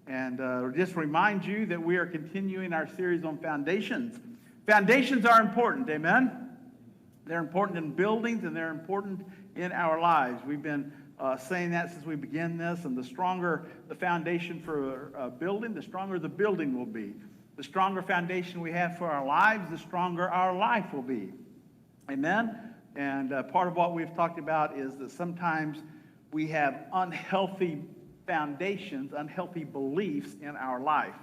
And just remind you that we are continuing our series on foundations. Foundations are important, amen? They're important in buildings and they're important in our lives. We've been saying that since we began this, and the stronger the foundation for a building, the stronger the building will be. The stronger foundation we have for our lives, the stronger our life will be. Amen? And part of what we've talked about is that sometimes we have unhealthy foundations, unhealthy beliefs in our life.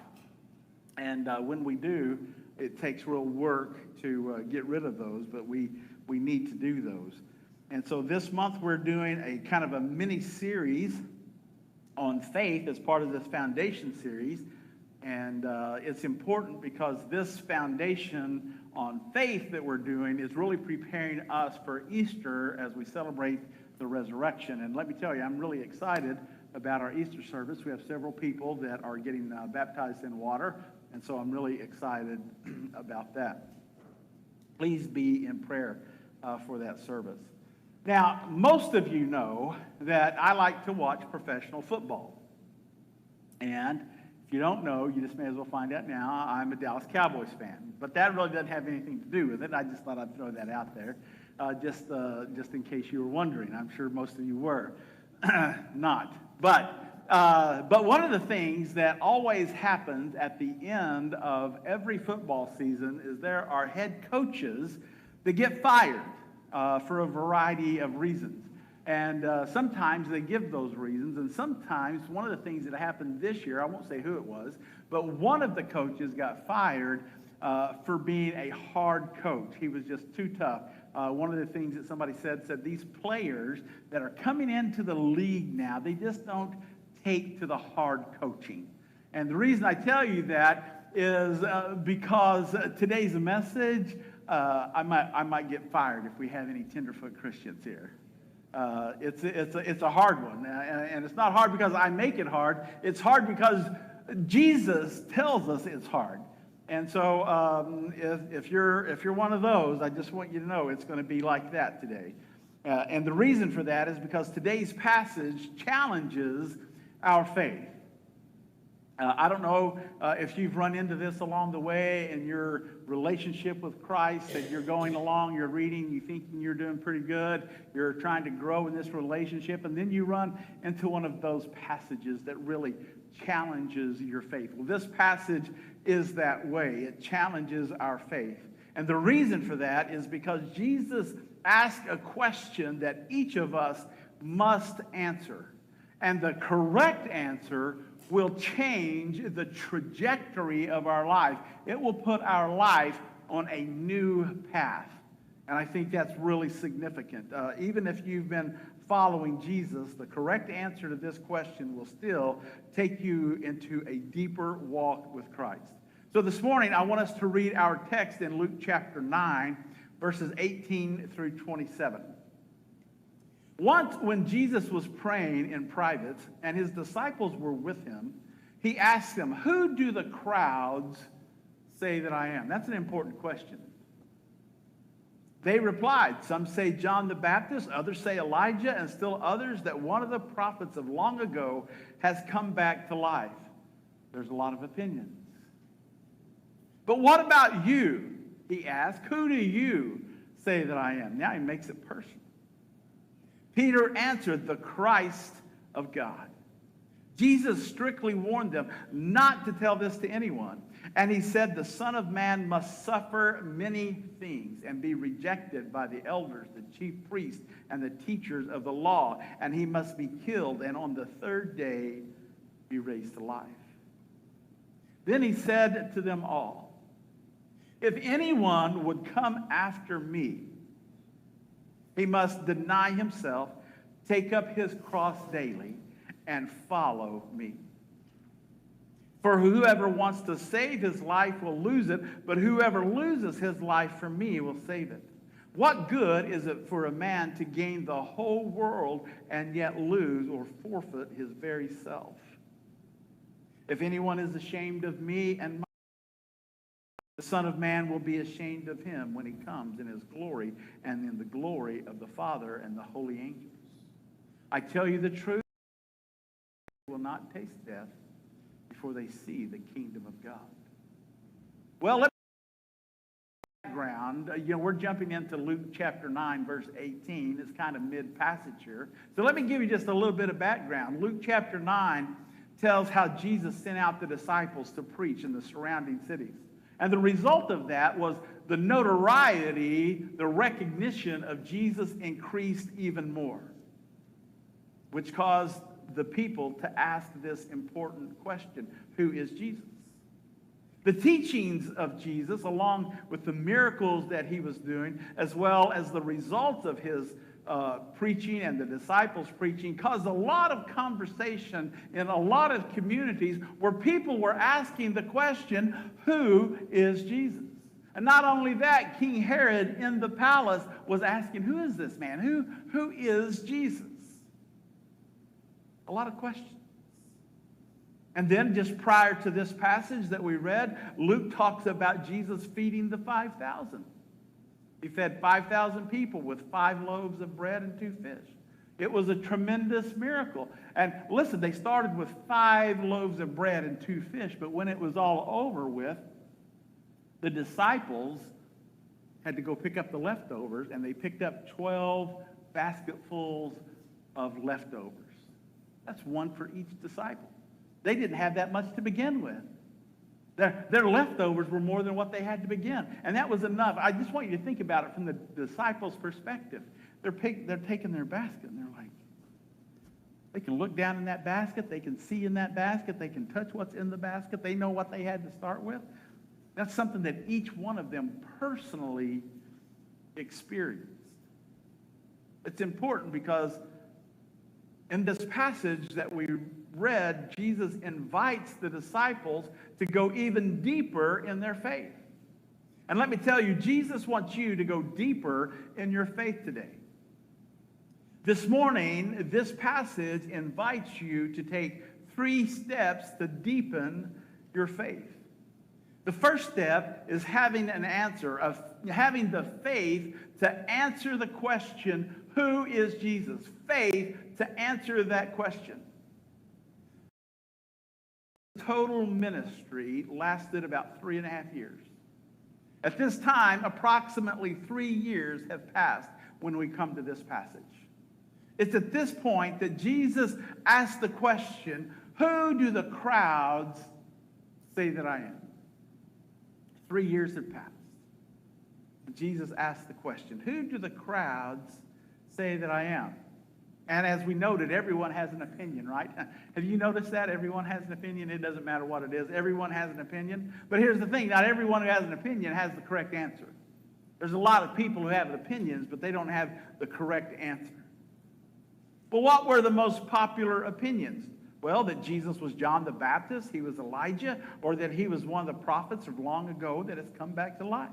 And when we do, it takes real work to get rid of those, but we need to do those. And so this month we're doing a kind of a mini-series on faith as part of this foundation series. And it's important because this foundation on faith that we're doing is really preparing us for Easter as we celebrate the resurrection. And let me tell you, I'm really excited about our Easter service. We have several people that are getting baptized in water, and so I'm really excited about that. Please be in prayer for that service. Now, most of you know that I like to watch professional football. And if you don't know, you just may as well find out now, I'm a Dallas Cowboys fan. But that really doesn't have anything to do with it. I just thought I'd throw that out there, just in case you were wondering. I'm sure most of you were not. But one of the things that always happens at the end of every football season is there are head coaches that get fired for a variety of reasons. And sometimes they give those reasons, and sometimes one of the things that happened this year, I won't say who it was, but one of the coaches got fired for being a hard coach. He was just too tough. One of the things that somebody said these players that are coming into the league now, they just don't take to the hard coaching. And the reason I tell you that is because today's message, I might get fired if we have any tenderfoot Christians here. It's a hard one, and it's not hard because I make it hard. It's hard because Jesus tells us it's hard. And so if you're one of those, I just want you to know it's going to be like that today. And the reason for that is because today's passage challenges our faith. I don't know if you've run into this along the way in your relationship with Christ, that you're going along, you're reading, you think you're doing pretty good, you're trying to grow in this relationship, and then you run into one of those passages that really challenges your faith. Well, this passage is that way. It challenges our faith. And the reason for that is because Jesus asked a question that each of us must answer. And the correct answer will change the trajectory of our life. It will put our life on a new path. And I think that's really significant. Even if you've been following Jesus, the correct answer to this question will still take you into a deeper walk with Christ. So this morning, I want us to read our text in Luke chapter 9, verses 18 through 27. Once, when Jesus was praying in private and his disciples were with him, he asked them, "Who do the crowds say that I am?" That's an important question. They replied, "Some say John the Baptist, others say Elijah, and still others that one of the prophets of long ago has come back to life." There's a lot of opinions. "But what about you?" he asked. "Who do you say that I am?" Now he makes it personal. Peter answered, "The Christ of God." Jesus strictly warned them not to tell this to anyone. And he said, "The Son of Man must suffer many things and be rejected by the elders, the chief priests, and the teachers of the law. And he must be killed, and on the third day be raised to life." Then he said to them all, "If anyone would come after me, he must deny himself, take up his cross daily, and follow me. For whoever wants to save his life will lose it, but whoever loses his life for me will save it. What good is it for a man to gain the whole world and yet lose or forfeit his very self? If anyone is ashamed of me and my, the Son of Man will be ashamed of him when he comes in his glory and in the glory of the Father and the holy angels. I tell you the truth, you will not taste death before they see the kingdom of God. Well, let me background. We're jumping into Luke chapter 9, verse 18. It's kind of mid-passage here. So let me give you just a little bit of background. Luke chapter 9 tells how Jesus sent out the disciples to preach in the surrounding cities. And the result of that was the notoriety, the recognition of Jesus increased even more, which caused the people to ask this important question: who is Jesus? The teachings of Jesus, along with the miracles that he was doing, as well as the results of his preaching and the disciples' preaching, caused a lot of conversation in a lot of communities where people were asking the question, who is Jesus? And not only that, King Herod in the palace was asking, who is this man? Who is Jesus? A lot of questions. And then just prior to this passage that we read, Luke talks about Jesus feeding the 5,000. He fed 5,000 people with 5 loaves of bread and 2 fish. It was a tremendous miracle. And listen, they started with 5 loaves of bread and 2 fish, but when it was all over with, the disciples had to go pick up the leftovers, and they picked up 12 basketfuls of leftovers. That's one for each disciple. They didn't have that much to begin with. Their leftovers were more than what they had to begin. And that was enough. I just want you to think about it from the disciples' perspective. They're taking their basket, and they're like, they can look down in that basket. They can see in that basket. They can touch what's in the basket. They know what they had to start with. That's something that each one of them personally experienced. It's important because in this passage that we read, Jesus invites the disciples to go even deeper in their faith. And let me tell you, Jesus wants you to go deeper in your faith today. This morning, this passage invites you to take 3 steps to deepen your faith. The first step is having an answer, of having the faith to answer the question, who is Jesus? Faith to answer that question. Total ministry lasted about 3.5 years. At this time, approximately 3 years have passed when we come to this passage. It's at this point that Jesus asked the question, who do the crowds say that I am? 3 years have passed. Jesus asked the question, who do the crowds say that I am? And as we noted, everyone has an opinion, right? Have you noticed that? Everyone has an opinion. It doesn't matter what it is. Everyone has an opinion. But here's the thing. Not everyone who has an opinion has the correct answer. There's a lot of people who have opinions, but they don't have the correct answer. But what were the most popular opinions? Well, that Jesus was John the Baptist, he was Elijah, or that he was one of the prophets of long ago that has come back to life.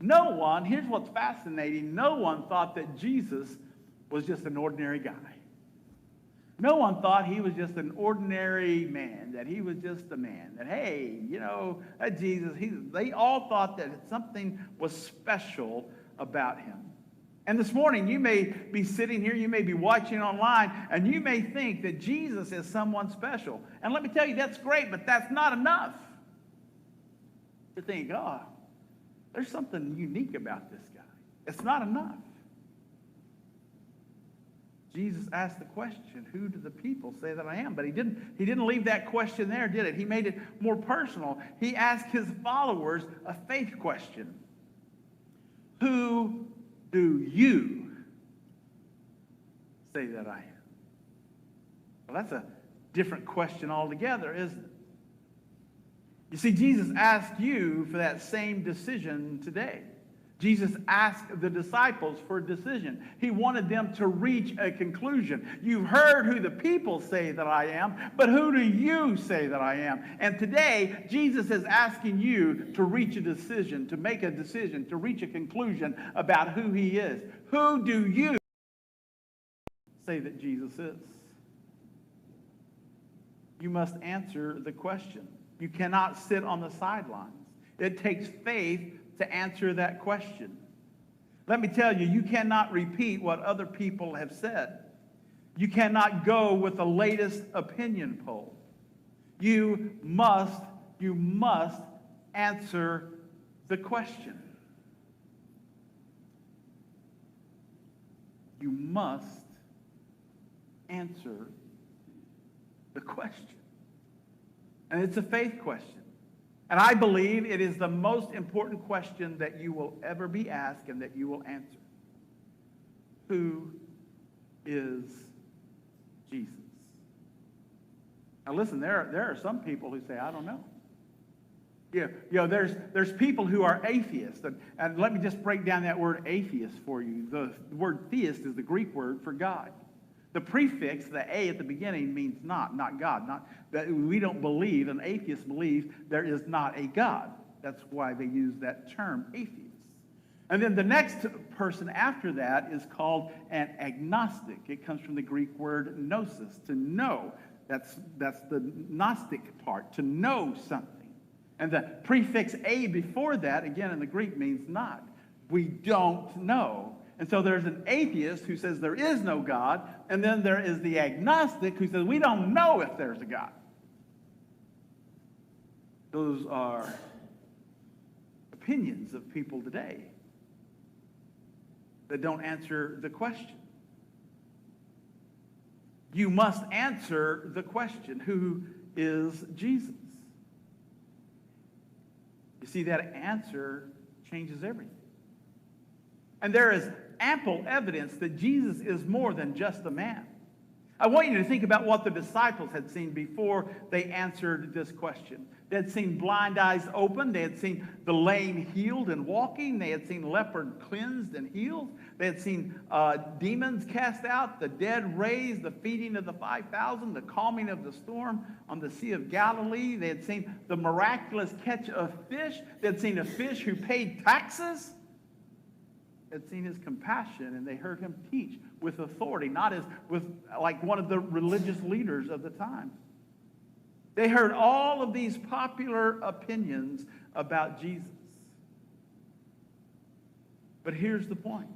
No one, here's what's fascinating, no one thought that Jesus was just an ordinary guy. No one thought he was just an ordinary man, that he was just a man, that, hey, that Jesus, they all thought that something was special about him. And this morning, you may be sitting here, you may be watching online, and you may think that Jesus is someone special. And let me tell you, that's great, but that's not enough. To think, there's something unique about this guy. It's not enough. Jesus asked the question, who do the people say that I am? But he didn't leave that question there, did it? He made it more personal. He asked his followers a faith question. Who do you say that I am? Well, that's a different question altogether, isn't it? You see, Jesus asked you for that same decision today. Jesus asked the disciples for a decision. He wanted them to reach a conclusion. You've heard who the people say that I am, but who do you say that I am? And today, Jesus is asking you to reach a decision, to make a decision, to reach a conclusion about who he is. Who do you say that Jesus is? You must answer the question. You cannot sit on the sidelines. It takes faith to answer that question. Let me tell you, you cannot repeat what other people have said. You cannot go with the latest opinion poll. You must answer the question. You must answer the question. And it's a faith question. And I believe it is the most important question that you will ever be asked and that you will answer. Who is Jesus? Now listen, there are some people who say, I don't know. There's people who are atheists. And let me just break down that word atheist for you. The word theist is the Greek word for God. The prefix, the A at the beginning, means not God. Not that we don't believe, an atheist believes there is not a God. That's why they use that term, atheist. And then the next person after that is called an agnostic. It comes from the Greek word gnosis, to know. That's the Gnostic part, to know something. And the prefix A before that, again in the Greek, means not. We don't know. And so there's an atheist who says there is no God, and then there is the agnostic who says we don't know if there's a God. Those are opinions of people today that don't answer the question. You must answer the question, who is Jesus? You see, that answer changes everything. And there is ample evidence that Jesus is more than just a man. I want you to think about what the disciples had seen before they answered this question. They had seen blind eyes opened. They had seen the lame healed and walking. They had seen leopard cleansed and healed. They had seen demons cast out, the dead raised, the feeding of the 5,000, the calming of the storm on the Sea of Galilee. They had seen the miraculous catch of fish. They had seen a fish who paid taxes. They had seen his compassion, and they heard him teach with authority, not as with like one of the religious leaders of the time. They heard all of these popular opinions about Jesus. But here's the point.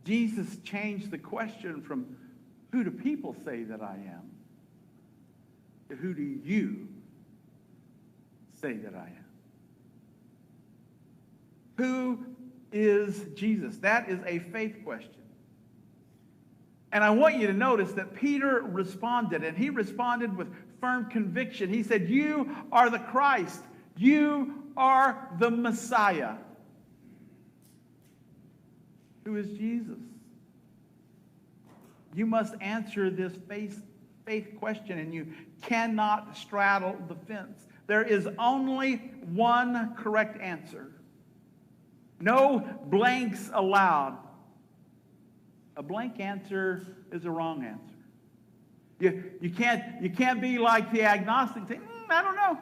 Jesus changed the question from who do people say that I am to who do you say that I am? Who is Jesus? That is a faith question. And I want you to notice that Peter responded, and he responded with firm conviction. He said, you are the Christ. You are the Messiah. Who is Jesus? You must answer this faith question, and you cannot straddle the fence. There is only one correct answer. No blanks allowed. A blank answer is a wrong answer. You can't be like the agnostic, say, I don't know.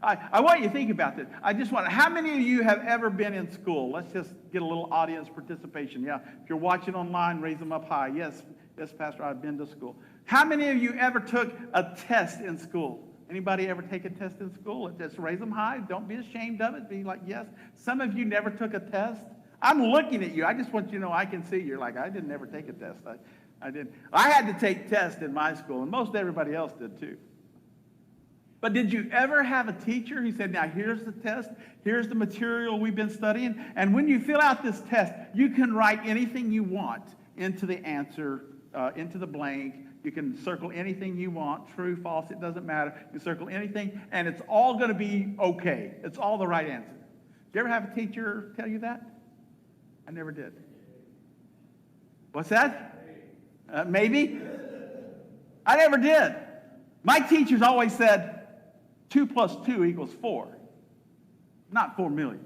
I want you to think about this. How many of you have ever been in school? Let's just get a little audience participation. Yeah, if you're watching online, raise them up high. Yes, Pastor, I've been to school. How many of you ever took a test in school? Anybody ever take a test in school? Just raise them high. Don't be ashamed of it. Be like, yes. Some of you never took a test. I'm looking at you. I just want you to know I can see. You're like, I didn't ever take a test. I didn't. I had to take tests in my school, and most everybody else did too. But did you ever have a teacher who said, now here's the test, here's the material we've been studying, and when you fill out this test, you can write anything you want into the answer, into the blank. You can circle anything you want, true, false, it doesn't matter. You circle anything, and it's all going to be okay. It's all the right answer. Did you ever have a teacher tell you that? I never did. What's that? Maybe? I never did. My teachers always said 2 plus 2 equals 4, not 4 million.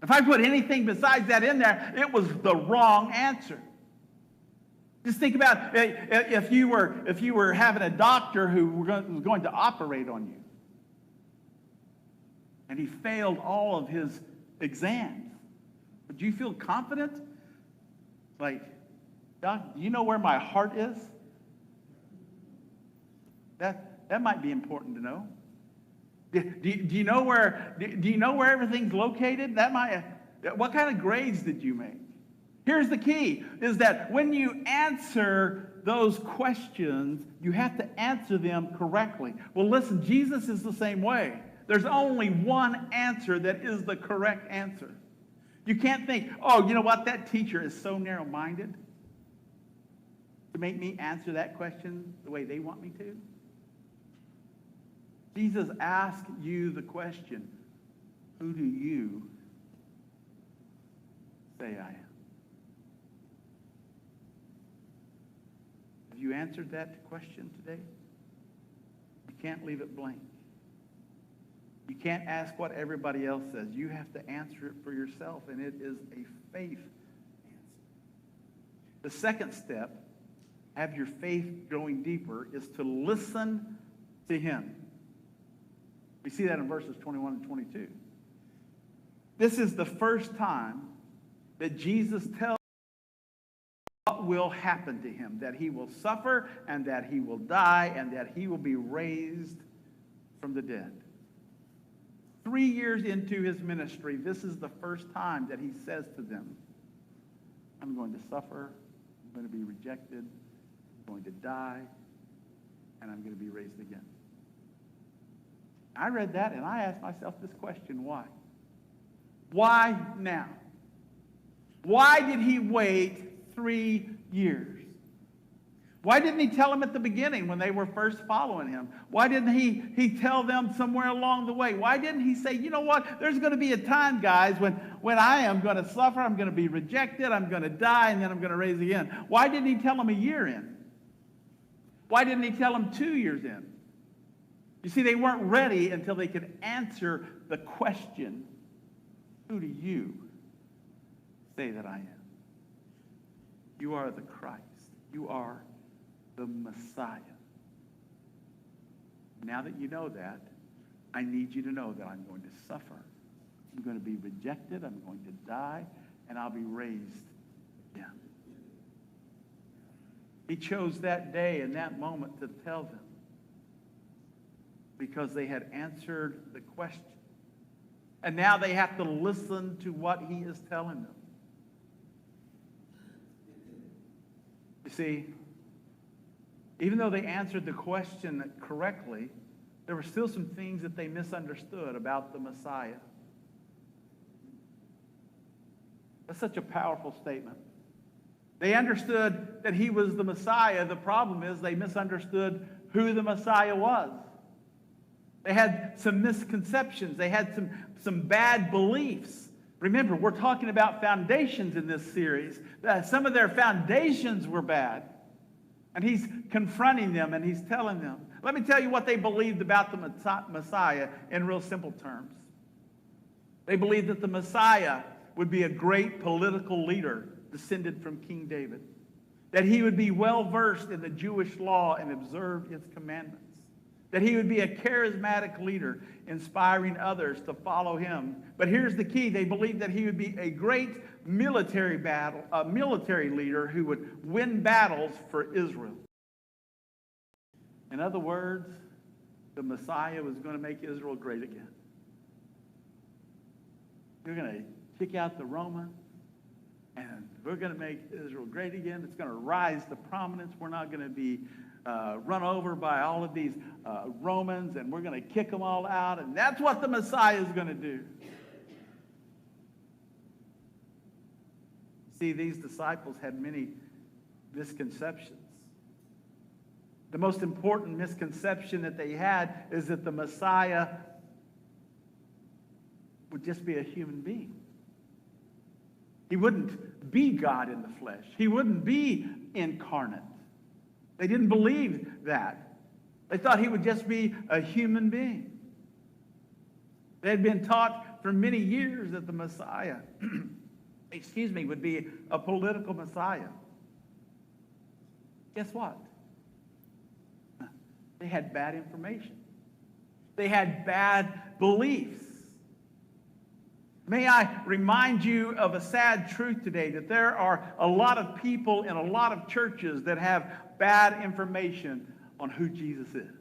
If I put anything besides that in there, it was the wrong answer. Just think about if you were having a doctor who was going to operate on you, and he failed all of his exams. Would you feel confident? Like, Doc, do you know where my heart is? That might be important to know. Do you know where everything's located? What kind of grades did you make? Here's the key, is that when you answer those questions, you have to answer them correctly. Well, listen, Jesus is the same way. There's only one answer that is the correct answer. You can't think, oh, you know what, that teacher is so narrow-minded to make me answer that question the way they want me to. Jesus asked you the question, who do you say I am? Have you answered that question today? You can't leave it blank. You can't ask what everybody else says. You have to answer it for yourself, and it is a faith answer. The second step, have your faith growing deeper, is to listen to him. We see that in verses 21 and 22. This is the first time that Jesus tells what will happen to him, that he will suffer and that he will die and that he will be raised from the dead. 3 years into his ministry, this is the first time that he says to them, I'm going to suffer, I'm going to be rejected, I'm going to die, and I'm going to be raised again. I read that and I asked myself this question, why? Why now? Why did he wait 3 years? Why didn't he tell them at the beginning when they were first following him? Why didn't he tell them somewhere along the way? Why didn't he say, you know what, there's going to be a time, guys, when I am going to suffer, I'm going to be rejected, I'm going to die, and then I'm going to raise again? Why didn't he tell them a year in? Why didn't he tell them 2 years in? You see, they weren't ready until they could answer the question, who do you say that I am? You are the Christ. You are the Messiah. Now that you know that, I need you to know that I'm going to suffer. I'm going to be rejected. I'm going to die, and I'll be raised again. He chose that day and that moment to tell them because they had answered the question. And now they have to listen to what he is telling them. You see, even though they answered the question correctly, there were still some things that they misunderstood about the Messiah. That's such a powerful statement. They understood that he was the Messiah. The problem is they misunderstood who the Messiah was. They had some misconceptions. They had some bad beliefs. Remember, we're talking about foundations in this series. Some of their foundations were bad. And he's confronting them and he's telling them. Let me tell you what they believed about the Messiah in real simple terms. They believed that the Messiah would be a great political leader descended from King David. That he would be well versed in the Jewish law and observe its commandments. That he would be a charismatic leader, inspiring others to follow him. But here's the key. They believed that he would be a great military leader who would win battles for Israel. In other words, the Messiah was going to make Israel great again. We're going to kick out the Romans, and we're going to make Israel great again. It's going to rise to prominence. We're not going to be run over by all of these Romans, and we're going to kick them all out, and that's what the Messiah is going to do. See, these disciples had many misconceptions. The most important misconception that they had is that the Messiah would just be a human being. He wouldn't be God in the flesh. He wouldn't be incarnate. They didn't believe that. They thought he would just be a human being. They had been taught for many years that the Messiah, would be a political Messiah. Guess what? They had bad information. They had bad beliefs. May I remind you of a sad truth today, that there are a lot of people in a lot of churches that have bad information on who Jesus is.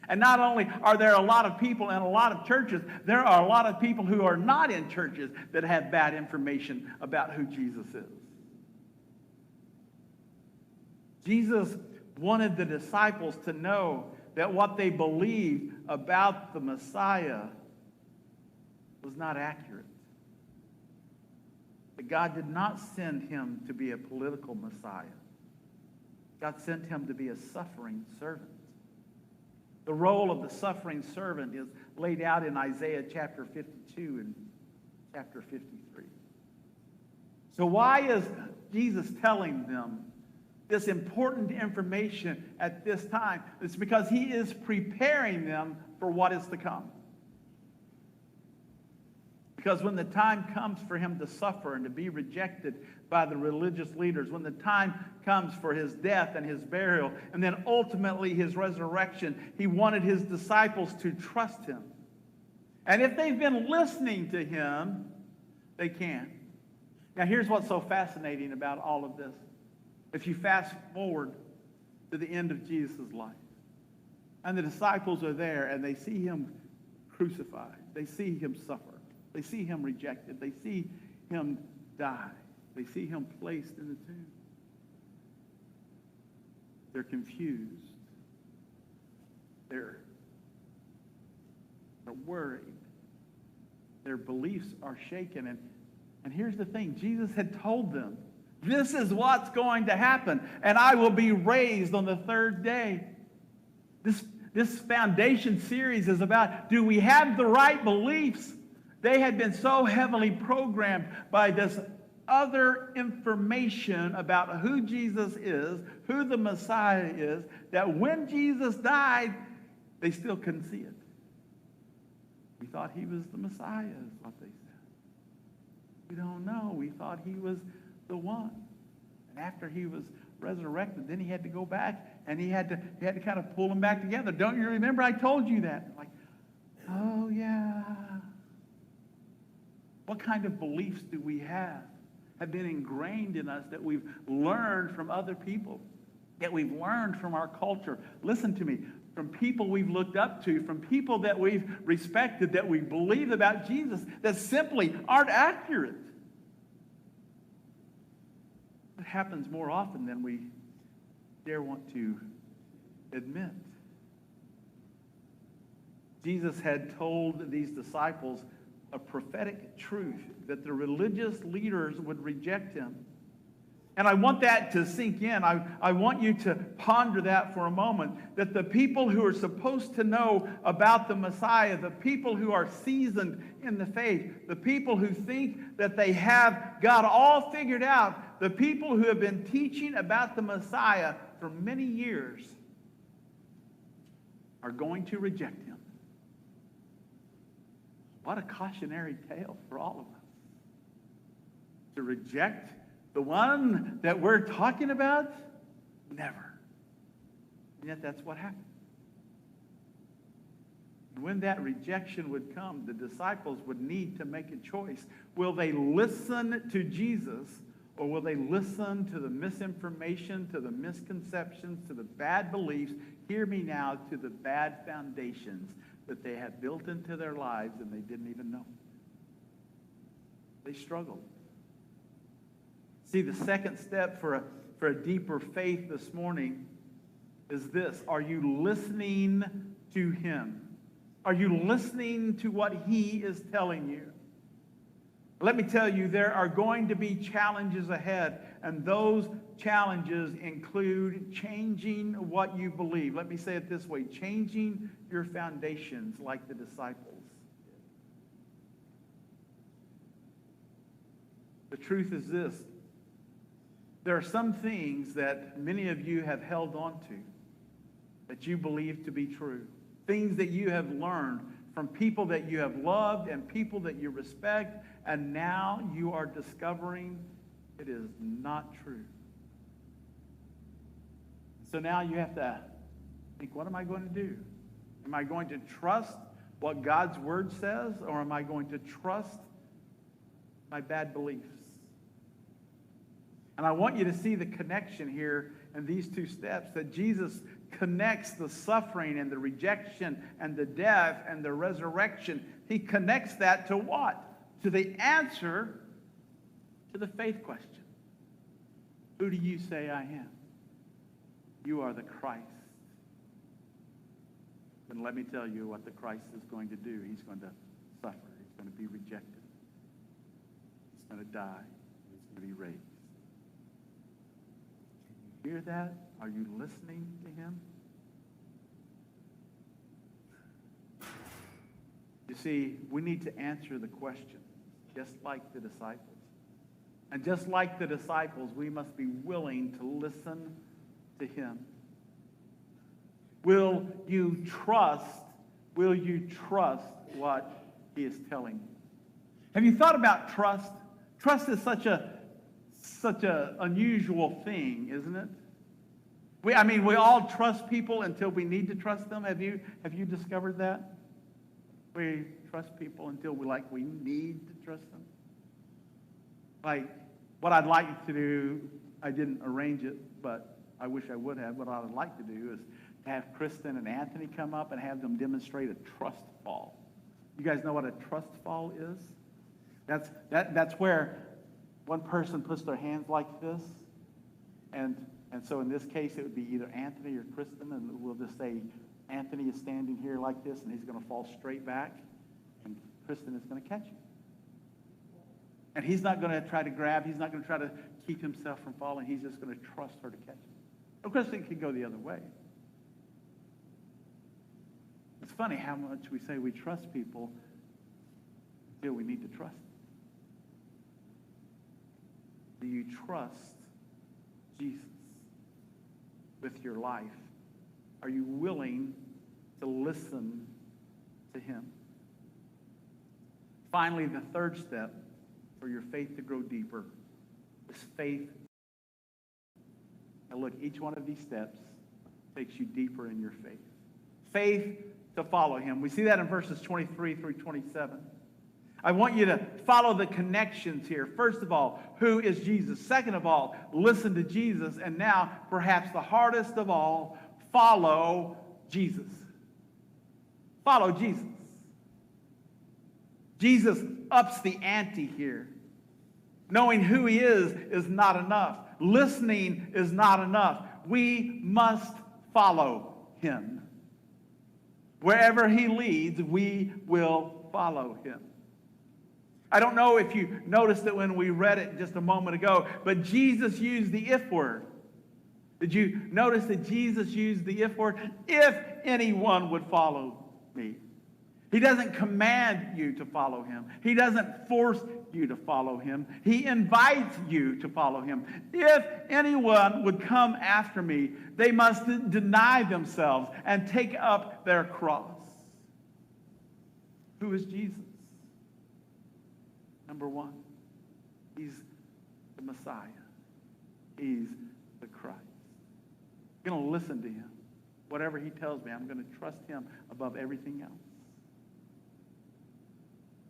And not only are there a lot of people in a lot of churches, there are a lot of people who are not in churches that have bad information about who Jesus is. Jesus wanted the disciples to know that what they believed about the Messiah was not accurate. That God did not send him to be a political Messiah. God sent him to be a suffering servant. The role of the suffering servant is laid out in Isaiah chapter 52 and chapter 53. So why is Jesus telling them this important information at this time? It's because he is preparing them for what is to come. Because when the time comes for him to suffer and to be rejected by the religious leaders, when the time comes for his death and his burial, and then ultimately his resurrection, he wanted his disciples to trust him. And if they've been listening to him, they can. Now here's what's so fascinating about all of this. If you fast forward to the end of Jesus' life, and the disciples are there and they see him crucified, they see him suffer, they see him rejected, they see him die, they see him placed in the tomb. They're confused. They're worried. Their beliefs are shaken. And here's the thing. Jesus had told them, this is what's going to happen, and I will be raised on the third day. This foundation series is about, do we have the right beliefs? They had been so heavily programmed by this other information about who Jesus is, who the Messiah is, that when Jesus died, they still couldn't see it. We thought he was the Messiah, is what they said. We don't know. We thought he was the one. And after he was resurrected, then he had to go back and he had to kind of pull them back together. Don't you remember I told you that? Like, oh yeah. What kind of beliefs do we have been ingrained in us that we've learned from other people, that we've learned from our culture? Listen to me. From people we've looked up to, from people that we've respected, that we believe about Jesus, that simply aren't accurate. It happens more often than we dare want to admit. Jesus had told these disciples a prophetic truth that the religious leaders would reject him. And I want that to sink in. I want you to ponder that for a moment, that the people who are supposed to know about the Messiah, the people who are seasoned in the faith, the people who think that they have got all figured out, the people who have been teaching about the Messiah for many years are going to reject him. What a cautionary tale for all of us. To reject the one that we're talking about? Never. And yet that's what happened. And when that rejection would come, the disciples would need to make a choice. Will they listen to Jesus, or will they listen to the misinformation, to the misconceptions, to the bad beliefs, hear me now, to the bad foundations that they had built into their lives and they didn't even know? They struggled. See, the second step for a deeper faith this morning is this. Are you listening to him? Are you listening to what he is telling you? Let me tell you, there are going to be challenges ahead, and those challenges include changing what you believe. Let me say it this way, changing your foundations like the disciples. The truth is this. There are some things that many of you have held on to that you believe to be true. Things that you have learned from people that you have loved and people that you respect, and now you are discovering it is not true. So now you have to think, what am I going to do? Am I going to trust what God's word says, or am I going to trust my bad beliefs? And I want you to see the connection here in these two steps, that Jesus connects the suffering and the rejection and the death and the resurrection. He connects that to what? To the answer to the faith question. Who do you say I am? you are the Christ, then let me tell you what the Christ is going to do. He's going to suffer. He's going to be rejected. He's going to die. He's going to be raised. Can you hear that? Are you listening to him? You see, we need to answer the question, just like the disciples. And just like the disciples, we must be willing to listen to him. Will you trust what he is telling you? Have you thought about trust? Trust is such a unusual thing, isn't it? We all trust people until we need to trust them. Have you discovered that? We trust people until we need to trust them. Like, what I'd like to do, I didn't arrange it, but I wish I would have. What I would like to do is to have Kristen and Anthony come up and have them demonstrate a trust fall. You guys know what a trust fall is? That's where one person puts their hands like this, and so in this case it would be either Anthony or Kristen, and we'll just say Anthony is standing here like this, and he's going to fall straight back, and Kristen is going to catch him. And he's not going to try to grab. He's not going to try to keep himself from falling. He's just going to trust her to catch him. Of course, it could go the other way. It's funny how much we say we trust people until we need to trust them. Do you trust Jesus with your life? Are you willing to listen to him? Finally, the third step for your faith to grow deeper is faith. Now look, each one of these steps takes you deeper in your faith. Faith to follow him. We see that in verses 23 through 27. I want you to follow the connections here. First of all, who is Jesus? Second of all, listen to Jesus. And now, perhaps the hardest of all, follow Jesus. Follow Jesus. Jesus ups the ante here. Knowing who he is not enough. Listening is not enough. We must follow him. Wherever he leads, we will follow him. I don't know if you noticed it when we read it just a moment ago, but Jesus used the if word. Did you notice that Jesus used the if word? If anyone would follow me. He doesn't command you to follow him. He doesn't force you to follow him. He invites you to follow him. If anyone would come after me, they must deny themselves and take up their cross. Who is Jesus? Number one, he's the Messiah. He's the Christ. I'm going to listen to him. Whatever he tells me, I'm going to trust him above everything else.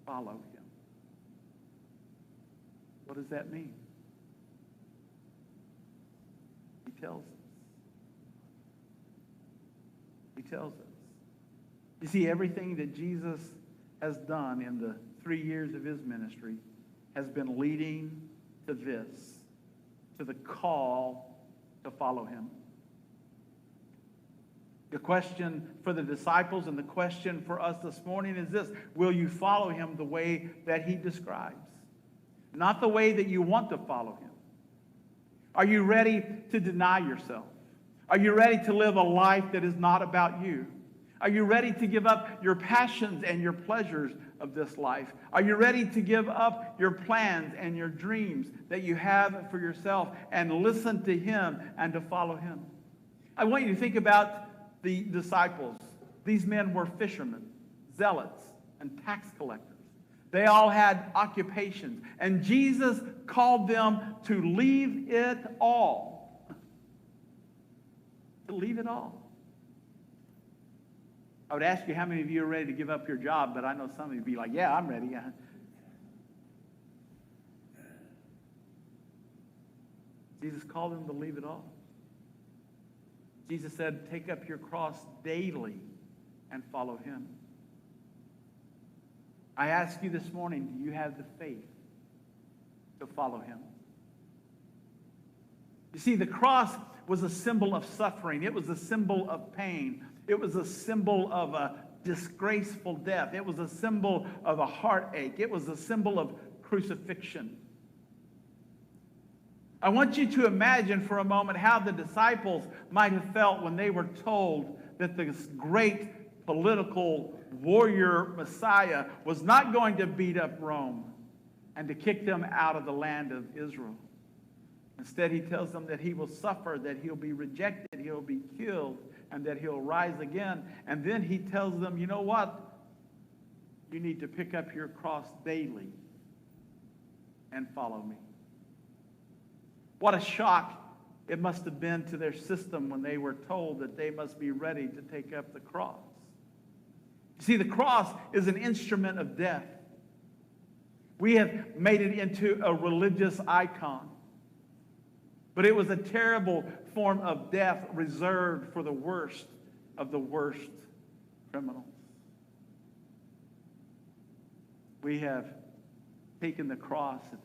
Follow him. What does that mean? He tells us. He tells us. You see, everything that Jesus has done in the 3 years of his ministry has been leading to this, to the call to follow him. The question for the disciples and the question for us this morning is this: will you follow him the way that he describes? Not the way that you want to follow him. Are you ready to deny yourself? Are you ready to live a life that is not about you? Are you ready to give up your passions and your pleasures of this life? Are you ready to give up your plans and your dreams that you have for yourself and listen to him and to follow him? I want you to think about the disciples. These men were fishermen, zealots, and tax collectors. They all had occupations, and Jesus called them to leave it all. To leave it all. I would ask you how many of you are ready to give up your job, but I know some of you would be like, yeah, I'm ready. Jesus called them to leave it all. Jesus said, take up your cross daily and follow him. I ask you this morning, do you have the faith to follow him? You see, the cross was a symbol of suffering. It was a symbol of pain. It was a symbol of a disgraceful death. It was a symbol of a heartache. It was a symbol of crucifixion. I want you to imagine for a moment how the disciples might have felt when they were told that this great political warrior Messiah was not going to beat up Rome and to kick them out of the land of Israel. Instead, he tells them that he will suffer, that he'll be rejected, he'll be killed, and that he'll rise again. And then he tells them, you know what? You need to pick up your cross daily and follow me. What a shock it must have been to their system when they were told that they must be ready to take up the cross. You see, the cross is an instrument of death. We have made it into a religious icon. But it was a terrible form of death reserved for the worst of the worst criminals. We have taken the cross and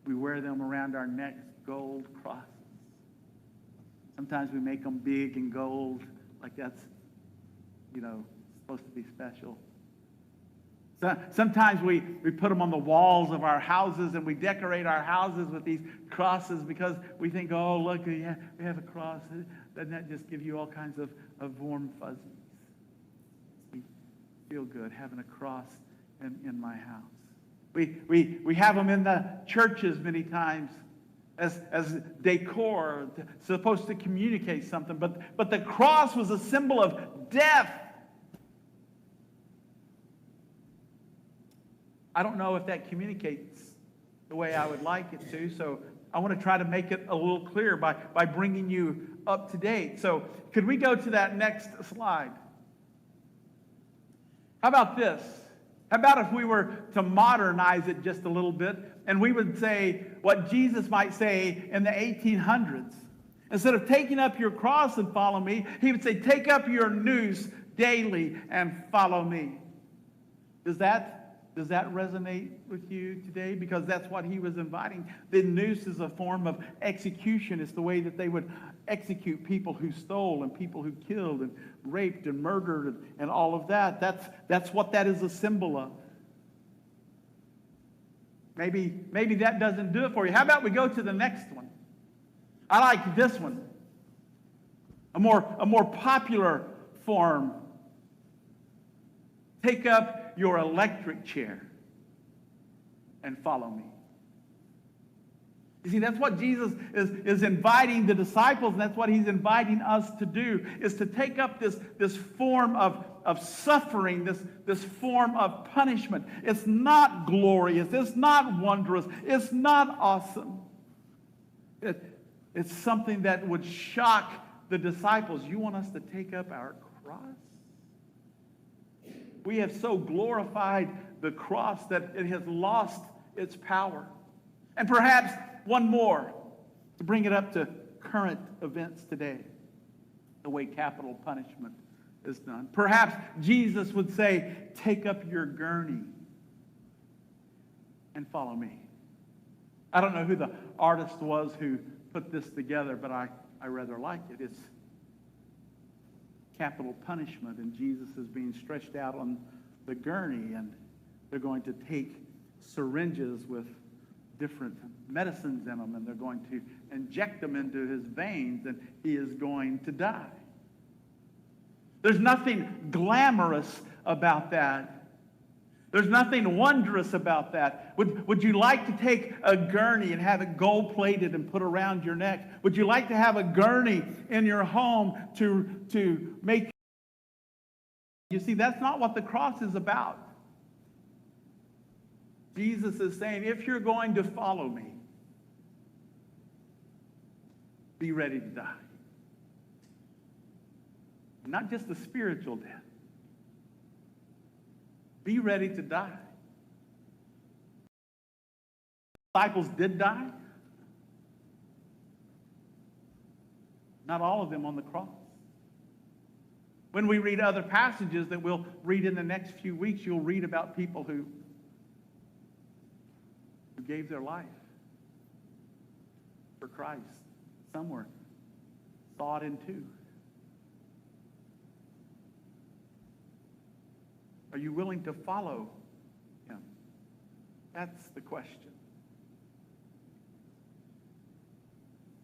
we wear them around our necks, gold crosses. Sometimes we make them big and gold, like that's, supposed to be special. So sometimes we put them on the walls of our houses and we decorate our houses with these crosses because we think, oh, look, we have a cross. Doesn't that just give you all kinds of warm fuzzies? We feel good having a cross in my house. We have them in the churches many times as decor, supposed to communicate something. But the cross was a symbol of death. I don't know if that communicates the way I would like it to, so I want to try to make it a little clearer by bringing you up to date. So could we go to that next slide? How about this? How about if we were to modernize it just a little bit, and we would say what Jesus might say in the 1800s. Instead of taking up your cross and follow me, he would say, take up your noose daily and follow me. Does that resonate with you today? Because that's what he was inviting. The noose is a form of execution. It's the way that they would execute people who stole and people who killed and raped and murdered and all of that. That's what that is a symbol of. Maybe that doesn't do it for you. How about we go to the next one? I like this one. A more popular form. Take up your electric chair and follow me. You see, that's what Jesus is inviting the disciples, and that's what he's inviting us to do, is to take up this form of suffering, this form of punishment. It's not glorious. It's not wondrous. It's not awesome. It's something that would shock the disciples. You want us to take up our cross? We have so glorified the cross that it has lost its power. And perhaps one more to bring it up to current events today, the way capital punishment is done. Perhaps Jesus would say, take up your gurney and follow me. I don't know who the artist was who put this together, but I rather like it. It's capital punishment, and Jesus is being stretched out on the gurney, and they're going to take syringes with different medicines in them, and they're going to inject them into his veins, and he is going to die. There's nothing glamorous about that. There's nothing wondrous about that. Would you like to take a gurney and have it gold-plated and put around your neck? Would you like to have a gurney in your home to make... You see, that's not what the cross is about. Jesus is saying, if you're going to follow me, be ready to die. Not just the spiritual death. Be ready to die. The disciples did die. Not all of them on the cross. When we read other passages that we'll read in the next few weeks, you'll read about people who gave their life for Christ. Some were sawed in two. Are you willing to follow him? That's the question.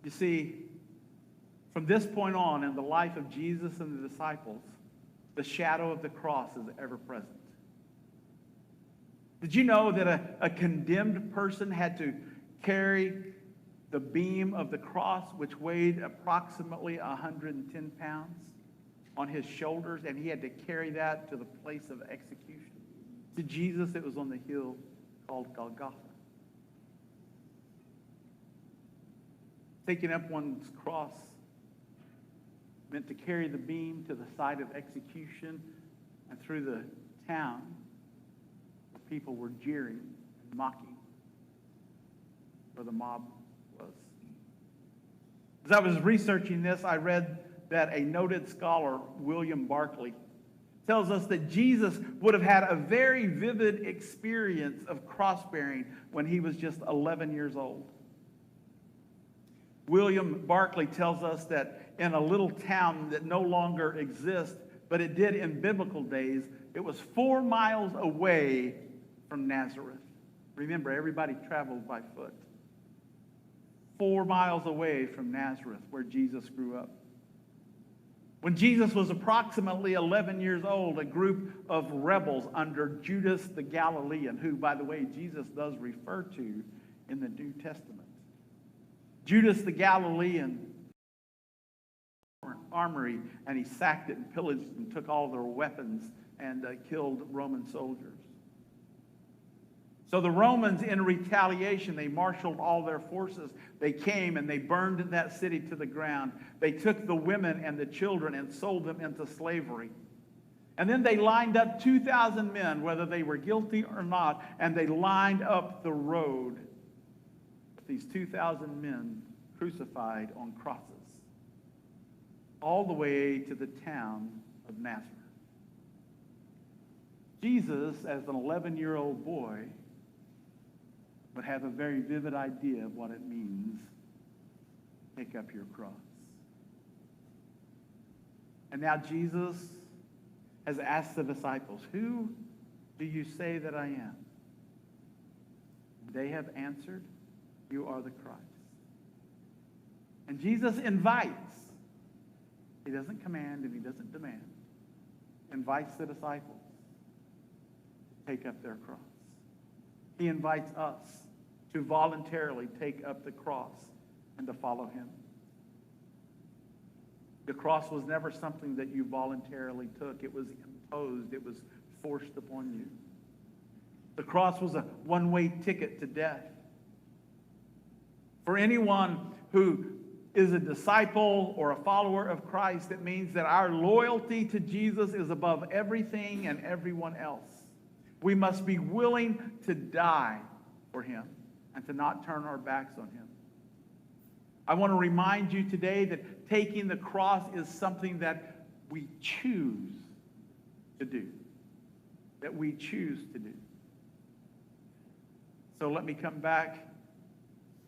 You see, from this point on in the life of Jesus and the disciples, the shadow of the cross is ever present. Did you know that a condemned person had to carry the beam of the cross, which weighed approximately 110 pounds, on his shoulders, and he had to carry that to the place of execution? To Jesus, it was on the hill called Golgotha. Taking up one's cross meant to carry the beam to the site of execution and through the town where people were jeering and mocking where the mob was. As I was researching this, I read that a noted scholar, William Barclay, tells us that Jesus would have had a very vivid experience of cross-bearing when he was just 11 years old. William Barclay tells us that in a little town that no longer exists, but it did in biblical days, it was 4 miles away from Nazareth. Remember, everybody traveled by foot. 4 miles away from Nazareth, where Jesus grew up. When Jesus was approximately 11 years old, a group of rebels under Judas the Galilean, who, by the way, Jesus does refer to in the New Testament. Judas the Galilean armory, and he sacked it and pillaged and took all their weapons and killed Roman soldiers. So the Romans, in retaliation, they marshaled all their forces. They came and they burned that city to the ground. They took the women and the children and sold them into slavery. And then they lined up 2,000 men, whether they were guilty or not, and they lined up the road with these 2,000 men crucified on crosses, all the way to the town of Nazareth. Jesus, as an 11-year-old boy, would have a very vivid idea of what it means to take up your cross. And now Jesus has asked the disciples, "Who do you say that I am?" They have answered, "You are the Christ." And Jesus invites. He doesn't command and he doesn't demand. Invites the disciples to take up their cross. He invites us to voluntarily take up the cross and to follow him. The cross was never something that you voluntarily took. It was imposed. It was forced upon you. The cross was a one-way ticket to death. For anyone who is a disciple or a follower of Christ, it means that our loyalty to Jesus is above everything and everyone else. We must be willing to die for him and to not turn our backs on him. I want to remind you today that taking the cross is something that we choose to do. That we choose to do. So let me come back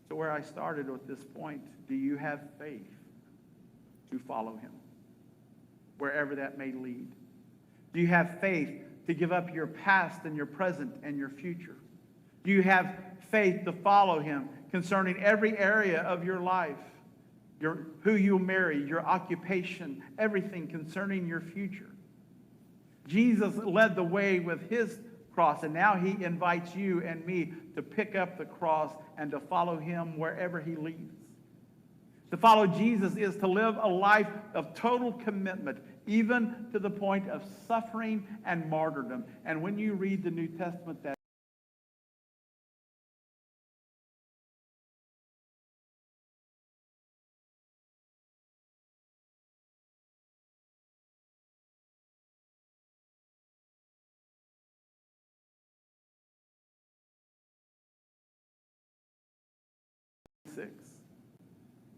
to where I started with this point. Do you have faith to follow him, wherever that may lead? Do you have faith to give up your past and your present and your future? Do you have faith to follow him concerning every area of your life? Who you'll marry, your occupation, everything concerning your future. Jesus led the way with his cross, and now he invites you and me to pick up the cross and to follow him wherever he leads. To follow Jesus is to live a life of total commitment, even to the point of suffering and martyrdom. And when you read the New Testament, that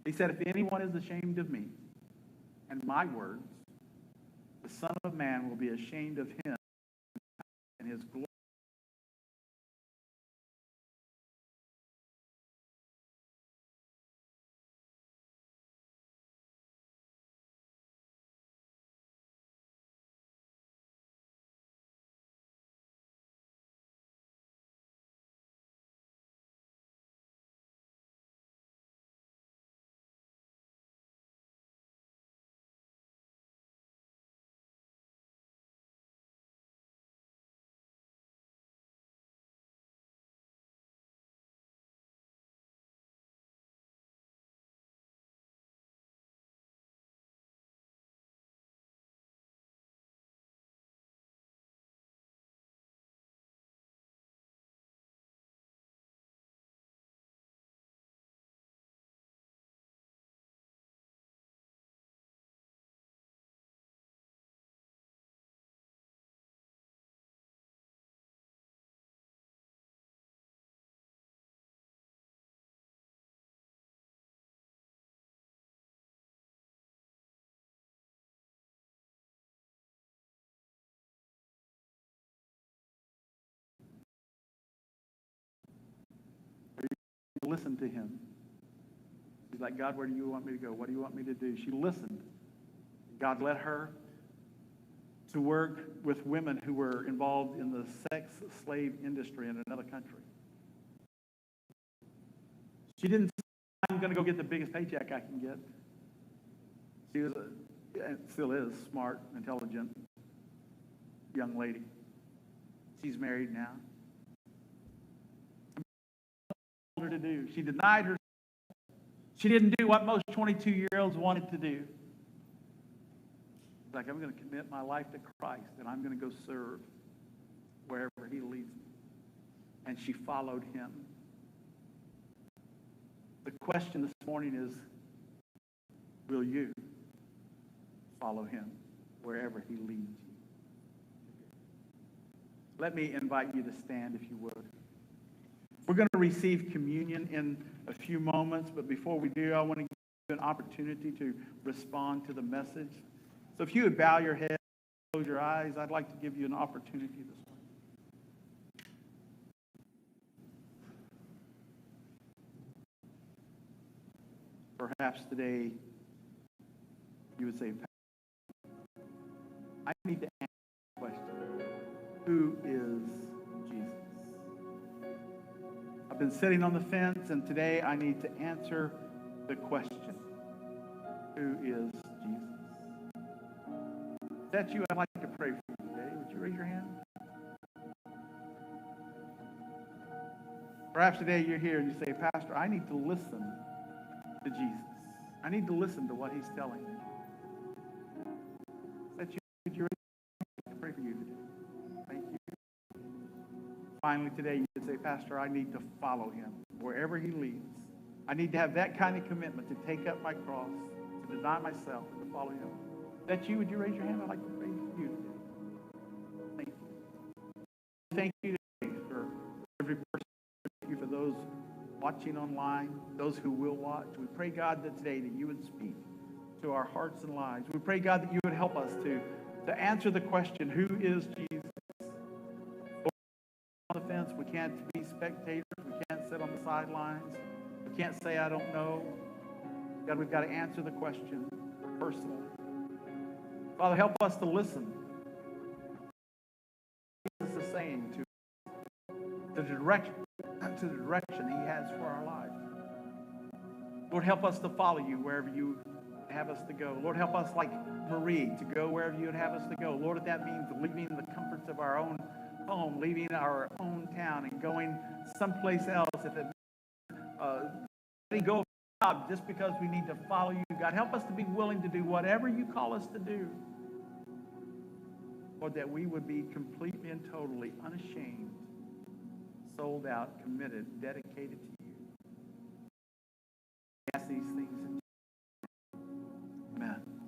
he said, "If anyone is ashamed of me and my words, the Son of Man will be ashamed of him and his glory." listen to him. She's like, God, where do you want me to go? What do you want me to do? She listened. God led her to work with women who were involved in the sex slave industry in another country. She didn't say, I'm going to go get the biggest paycheck I can get. She was, and still is, smart, intelligent young lady. She's married now. What her to do? She denied herself. She didn't do what most 22-year-olds wanted to do. She's like, I'm going to commit my life to Christ, and I'm going to go serve wherever he leads me. And she followed him. The question this morning is, will you follow him wherever he leads you? Let me invite you to stand, if you would. We're going to receive communion in a few moments, but before we do, I want to give you an opportunity to respond to the message. So if you would bow your head, close your eyes, I'd like to give you an opportunity this morning. Perhaps today you would say, I need to answer the question, who is Jesus? I've been sitting on the fence, and today I need to answer the question, who is Jesus? If that's you, I'd like to pray for you today. Would you raise your hand? Perhaps today you're here and you say, Pastor, I need to listen to Jesus. I need to listen to what he's telling me. If that's you, would you raise your hand? I'd like to pray for you today. Thank you. Finally, today you would say, Pastor, I need to follow him wherever he leads. I need to have that kind of commitment to take up my cross, to deny myself, and to follow him. If that's you, would you raise your hand? I'd like to pray for you today. Thank you. Thank you today for every person. Thank you for those watching online, those who will watch. We pray, God, that today that you would speak to our hearts and lives. We pray, God, that you would help us to answer the question, who is Jesus? On the fence, we can't be spectators. We can't sit on the sidelines. We can't say, I don't know. God, we've got to answer the question personally. Father, help us to listen. Jesus is saying to the direction he has for our lives. Lord, help us to follow you wherever you have us to go. Lord, help us like Marie to go wherever you would have us to go. Lord, if that means leaving the comforts of our own home, leaving our own town and going someplace else, if it means letting go of a job just because we need to follow you, God, help us to be willing to do whatever you call us to do. Lord, that we would be completely and totally unashamed, sold out, committed, dedicated to you. I ask these things in